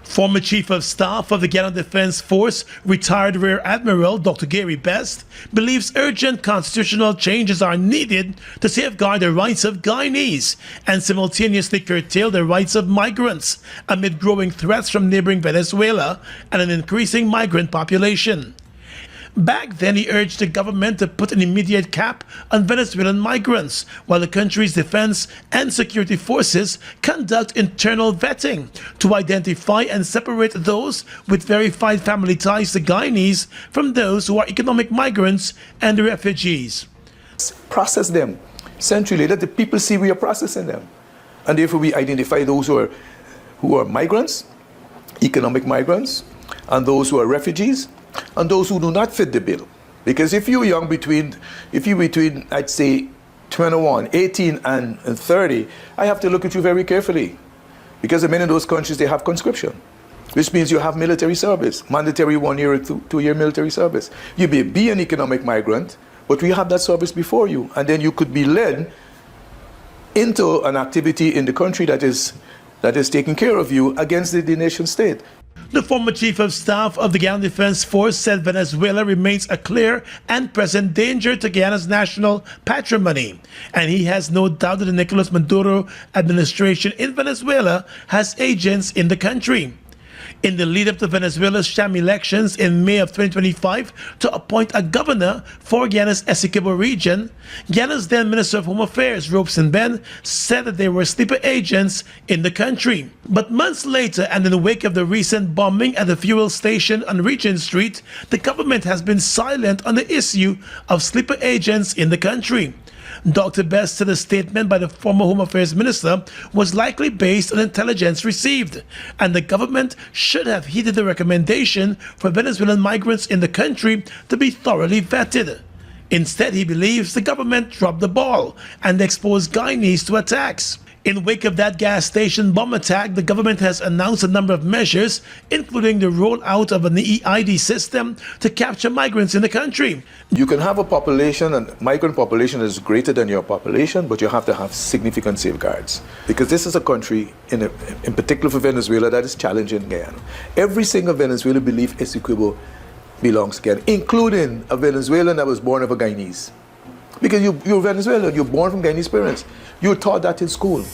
Former Chief of Staff of the Guyana Defense Force, retired Rear Admiral Dr. Gary Best, believes urgent constitutional changes are needed to safeguard the rights of Guyanese and simultaneously curtail the rights of migrants amid growing threats from neighboring Venezuela and an increasing migrant population. Back then, he urged the government to put an immediate cap on Venezuelan migrants, while the country's defense and security forces conduct internal vetting to identify and separate those with verified family ties to Guyanese from those who are economic migrants and refugees. Process them centrally, let the people see we are processing them. And therefore we identify those who are migrants, economic migrants, and those who are refugees, and those who do not fit the bill. Because if you're young between, I'd say, 21, 18, and 30, I have to look at you very carefully. Because in many of those countries, they have conscription, which means you have military service, mandatory 1 year or 2 year military service. You may be an economic migrant, but we have that service before you, and then you could be led into an activity in the country that is taking care of you against the nation state. The former Chief of Staff of the Guyana Defense Force said Venezuela remains a clear and present danger to Guyana's national patrimony, and he has no doubt that the Nicolas Maduro administration in Venezuela has agents in the country. In the lead-up to Venezuela's sham elections in May of 2025 to appoint a governor for Guyana's Essequibo region, Guyana's then Minister of Home Affairs, Robeson Ben, said that there were sleeper agents in the country. But months later, and in the wake of the recent bombing at the fuel station on Regent Street, the government has been silent on the issue of sleeper agents in the country. Dr. Best said a statement by the former Home Affairs Minister was likely based on intelligence received, and the government should have heeded the recommendation for Venezuelan migrants in the country to be thoroughly vetted. Instead, he believes the government dropped the ball and exposed Guyanese to attacks. In wake of that gas station bomb attack, the government has announced a number of measures, including the rollout of an EID system to capture migrants in the country. You can have a population, and migrant population is greater than your population, but you have to have significant safeguards. Because this is a country, in particular for Venezuela, that is challenging Guyana. Every single Venezuelan believes Essequibo belongs to Guyana, including a Venezuelan that was born of a Guyanese. Because you're Venezuelan, you're born from Guyanese parents. You're taught that in school.